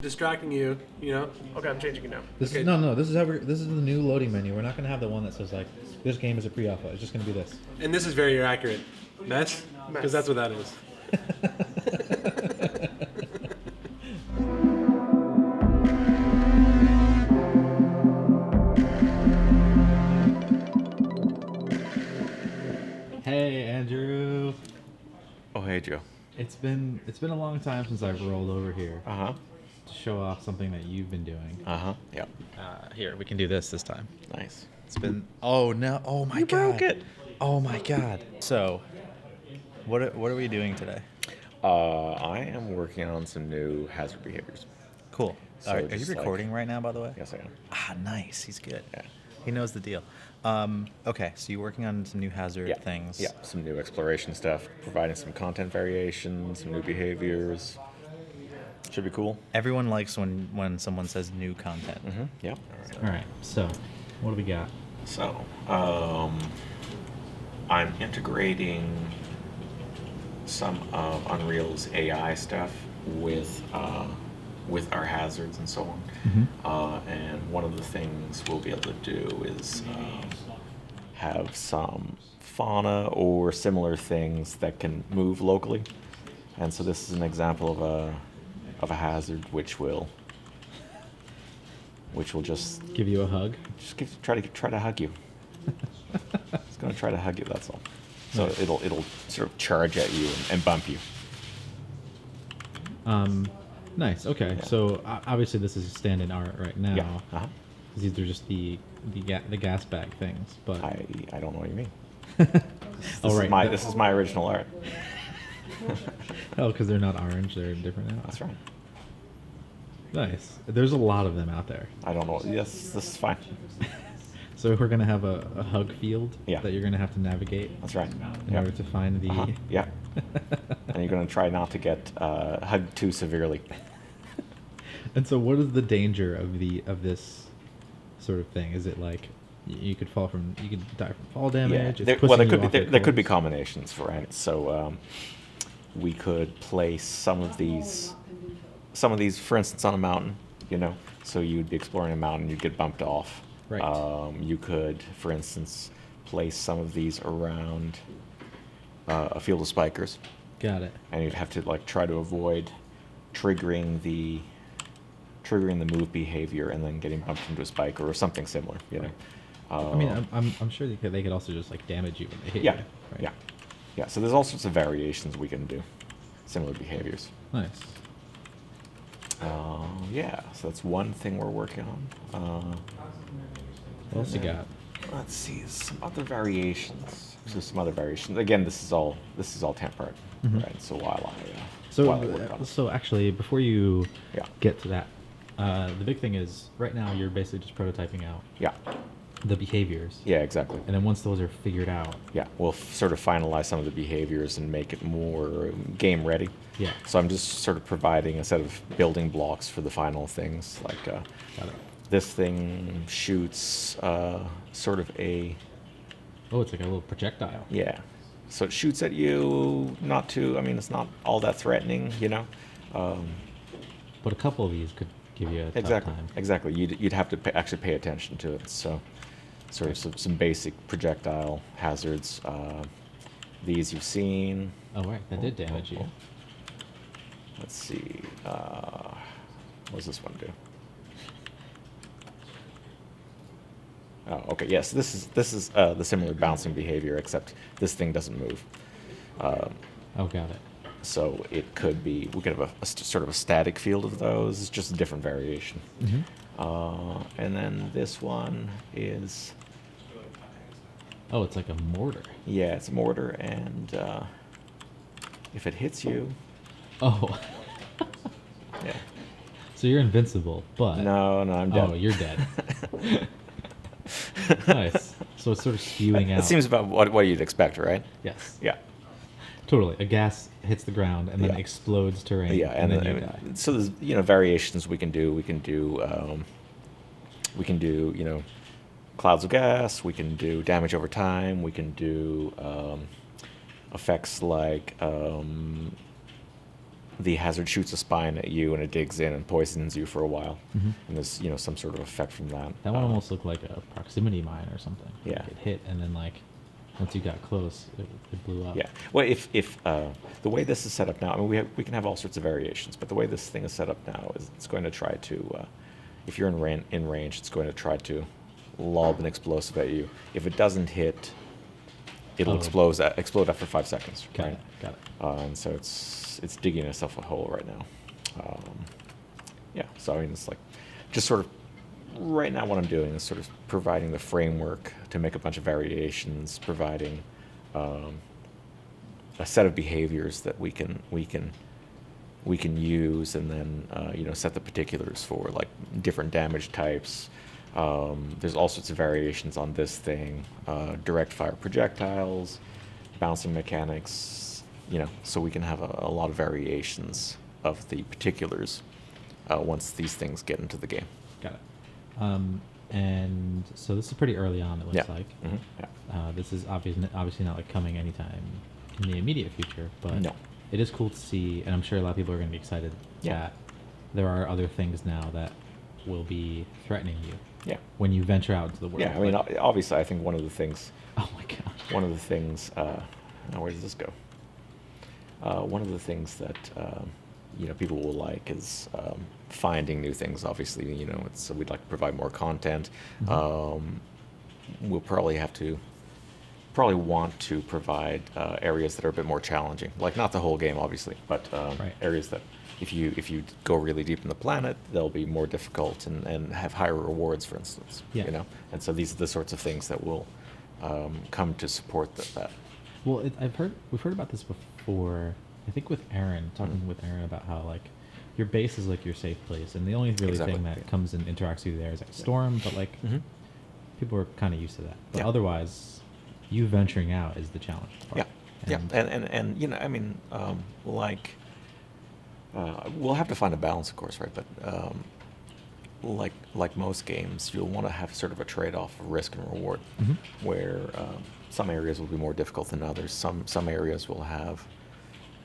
Distracting you, you know. Okay, I'm changing it now. This Okay. is no. This is how this is the new loading menu. We're not gonna have the one that says like this game is a pre-alpha. It's just gonna be this. And this is very accurate. Mess? Because that's what that is. Hey Andrew, Oh, hey, Joe. it's been a long time since I've rolled over here Uh-huh. to show off something that you've been doing. Uh-huh. Yep. Here, we can do this time. Nice. It's been oh no, oh my You god, broke it. oh my god. So, what are we doing today? I am working on some new hazard behaviors. Cool. So are you just like- recording right now, by the way? Yes, I am. Ah, nice. He's good. Yeah. He knows the deal. Okay, so you're working on some new hazard Yeah. things. Yeah. Some new exploration stuff, providing some content variations, some new behaviors. Should be cool. Everyone likes when someone says new content. Mm-hmm. Yep. All right. So, what do we got? So, I'm integrating some of Unreal's AI stuff with our hazards and so on. And one of the things we'll be able to do is have some fauna or similar things that can move locally. And so this is an example of a hazard which will just Give you a hug. try to hug you. It's going to try to hug you. That's all. So Nice. it'll sort of charge at you and bump you. Nice. Okay. Yeah. So obviously this is stand-in art right now. Yeah. Uh-huh. 'Cause these are just the gas bag things. But I don't know what you mean. oh right. This is my original art. Oh, because they're not orange. They're different now. That's right. Nice. There's a lot of them out there. I don't know. Yes, this is fine. So we're gonna have a hug field Yeah. that you're gonna have to navigate That's right. in Yeah. order to find the. Uh-huh. Yeah. And you're going to try not to get hugged too severely. And so, what is the danger of this sort of thing? Is it like you could you could die from fall damage? It's There pushing could you be off your there could be course? combinations, right? So we could place some of these, for instance, on a mountain. You know, so you'd be exploring a mountain, you'd get bumped off. Right. You could, for instance, place some of these around a field of spikers, Got it. and you'd have to like try to avoid triggering the move behavior and then getting bumped into a spiker or something similar. You know. I mean, I'm sure they could also just like damage you when they hit Yeah, you. Right? yeah, yeah. So there's all sorts of variations we can do, similar behaviors. Nice. Yeah, so that's one thing we're working on. What else you got? Let's see, some other variations. So some other variations. Again, this is all temporary, Mhm. right? So while I work on it. So actually, before you Yeah. get to that, the big thing is right now you're basically just prototyping out Yeah, the behaviors. yeah, exactly. And then once those are figured out, Yeah, we'll sort of finalize some of the behaviors and make it more game ready. yeah, So I'm just sort of providing a set of building blocks for the final things. Like got it. this thing shoots sort of a Oh, it's like a little projectile. yeah. So it shoots at you. It's not all that threatening, you know. But a couple of these could give you a tough Exactly. time. Exactly. You'd have to actually pay attention to it. So, sort of some basic projectile hazards. These you've seen. Oh, right, that did damage you. Let's see. What does this one do? Oh, okay. Yes, this is the similar bouncing behavior, except this thing doesn't move. Oh, got it. So we could have sort of a static field of those. It's just a different variation. Mm-hmm. And then this one is, Oh, it's like a mortar. yeah, it's a mortar, and if it hits you, Oh, yeah. so you're invincible, but No, I'm dead. oh, you're dead. Nice. So it's sort of spewing out. It seems about what you'd expect, right? Yes. Yeah. Totally. A gas hits the ground and then Yeah. explodes terrain. Yeah, and then you then die. so there's variations we can do. We can do clouds of gas. We can do damage over time. We can do effects like the hazard shoots a spine at you and it digs in and poisons you for a while, Mhm. and there's some sort of effect from that. That one almost looked like a proximity mine or something. Yeah. Like it hit, and then like once you got close, it blew up. Yeah. Well, if the way this is set up now, I mean, we can have all sorts of variations, but the way this thing is set up now is it's going to try to, if you're in range, it's going to try to lob an explosive at you. If it doesn't hit, it'll explode after 5 seconds. Got right? it. Got it. And so it's digging itself a hole right now. Yeah. So I mean, it's like just sort of right now what I'm doing is sort of providing the framework to make a bunch of variations, providing a set of behaviors that we can use, and then set the particulars for like different damage types. There's all sorts of variations on this thing, direct fire projectiles, bouncing mechanics, so we can have a lot of variations of the particulars once these things get into the game. Got it. And so this is pretty early on, it looks Yeah. like. Mm-hmm. Yeah. This is obviously not like coming anytime in the immediate future, but No. it is cool to see, and I'm sure a lot of people are going to be excited that there are other things now that will be threatening you Yeah. when you venture out into the world. Yeah, I mean, Like- obviously, I think one of the things, oh my gosh. now where does this go? One of the things that people will like is finding new things. Obviously, we'd like to provide more content. We'll probably want to provide areas that are a bit more challenging. Like not the whole game, obviously, but Right. areas that if you go really deep in the planet, they'll be more difficult and have higher rewards, for instance. Yeah. And so these are the sorts of things that will come to support that. Well, we've heard about this before. I think with Aaron, talking with Aaron about how like your base is like your safe place, and the only really Exactly. thing that comes and interacts with you there is like storm. But like people are kind of used to that. But Yeah. otherwise, you venturing out is the challenge part. Yeah, and I mean, we'll have to find a balance, of course, right? But like most games, you'll want to have sort of a trade-off of risk and reward, where some areas will be more difficult than others. Some areas will have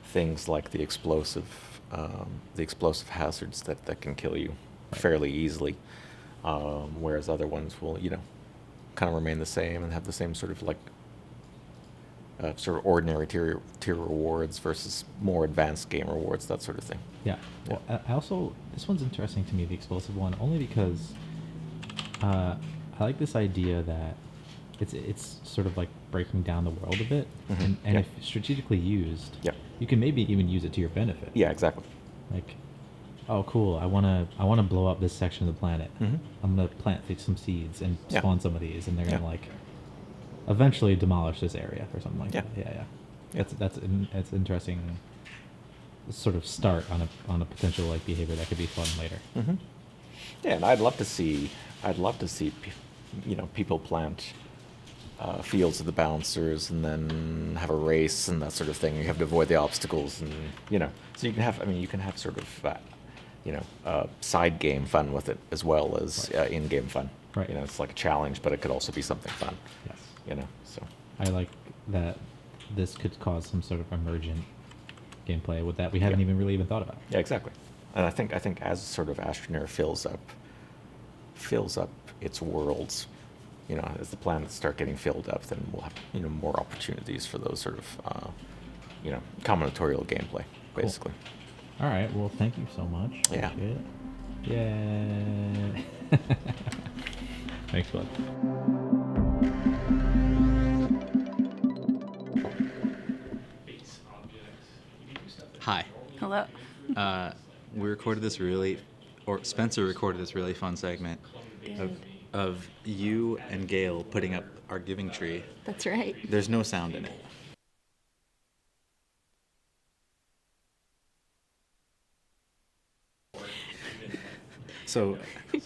things like the explosive hazards that can kill you fairly easily, whereas other ones will kind of remain the same and have the same sort of like sort of ordinary tier rewards versus more advanced game rewards, that sort of thing. Yeah. Well, I also, this one's interesting to me, the explosive one, only because I like this idea that it's sort of like breaking down the world a bit, and Yeah. if strategically used, Yeah. you can maybe even use it to your benefit. Yeah, exactly. Like, oh, cool! I wanna blow up this section of the planet. Mhm. I'm gonna plant some seeds and Yeah. spawn some of these, and they're gonna Yeah. like eventually demolish this area or something like Yeah. that. Yeah. Yeah. That's interesting. Sort of start on a potential like behavior that could be fun later. Mm-hmm. Yeah, and I'd love to see people plant fields of the bouncers and then have a race and that sort of thing. You have to avoid the obstacles, and so you can have sort of side game fun with it as well as in game fun. Right. It's like a challenge, but it could also be something fun. Yes. So I like that this could cause some sort of emergent gameplay with that we haven't even really thought about. yeah, exactly. And I think as sort of Astroneer fills up its worlds, as the planets start getting filled up, then we'll have more opportunities for those sort of combinatorial gameplay, basically. All right. Well, thank you so much. Yeah. Appreciate it. Yeah. Thanks, bud. Hi. Hello. Spencer recorded this really fun segment of you and Gail putting up our giving tree. That's right. There's no sound in it. So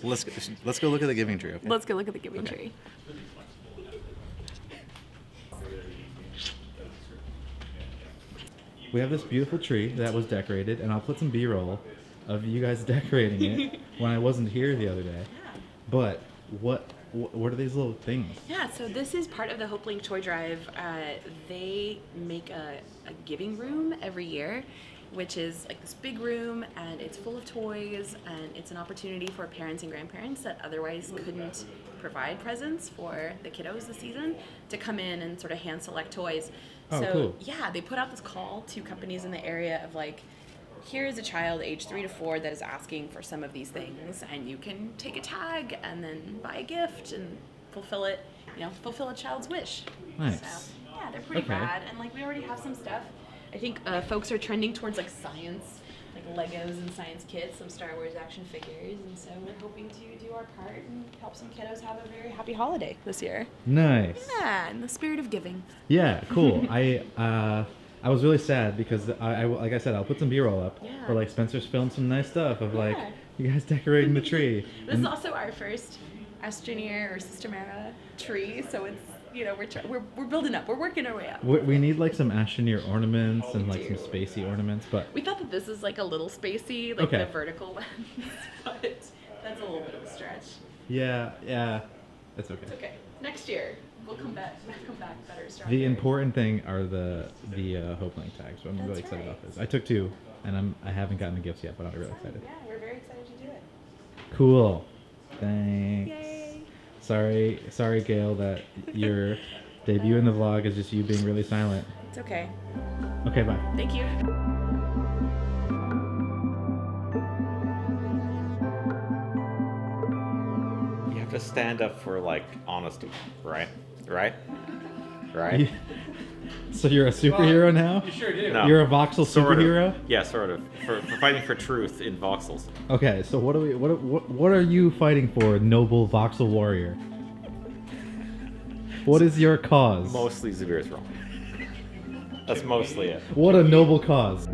let's go look at the giving tree. Okay? Let's go look at the giving tree. We have this beautiful tree that was decorated, and I'll put some B-roll of you guys decorating it when I wasn't here the other day. But what are these little things? Yeah, so this is part of the HopeLink Toy Drive. They make a giving room every year, which is like this big room, and it's full of toys, and it's an opportunity for parents and grandparents that otherwise couldn't provide presents for the kiddos this season to come in and sort of hand select toys. Oh, So cool. yeah, they put out this call to companies in the area of like, here is a child age 3 to 4 that is asking for some of these things, and you can take a tag and then buy a gift and fulfill it, fulfill a child's wish. Nice. So yeah, they're pretty Okay. rad, and like we already have some stuff. I think folks are trending towards like science, like Legos and science kits, some Star Wars action figures, and so we're hoping to do our part and help some kiddos have a very happy holiday this year. Nice. Yeah, in the spirit of giving. Yeah, cool. I was really sad because I like I said, I'll put some B-roll up. Yeah. But like Spencer's filmed some nice stuff of like Yeah. you guys decorating the tree. This is also our first Astroneer or Sister Mara tree, so it's we're building up. We're working our way up. We need like some Astroneer ornaments and like some do. spacey ornaments, but We thought that this is like a little spacey, like Okay. the vertical lens, but that's a little bit of a stretch. yeah, it's okay. It's okay. Next year we'll come back better, stronger. The important thing are the Hopeling tags. So I'm really That's excited right. about this. I took 2, and I haven't gotten the gifts yet, but I'm really excited. Yeah, we're very excited to do it. Cool. Thanks. Yay! Sorry, Gail, that your debut in the vlog is just you being really silent. It's okay. Okay, bye. Thank you. You have to stand up for like honesty, right? Right? So you're a superhero now? You sure do. No. You're a Voxel Sort of. superhero? Yeah, sort of. For fighting for truth in voxels. Okay, so what are you fighting for, noble Voxel warrior? What is your cause? Mostly Zabir's wrong. That's mostly it. What a noble cause.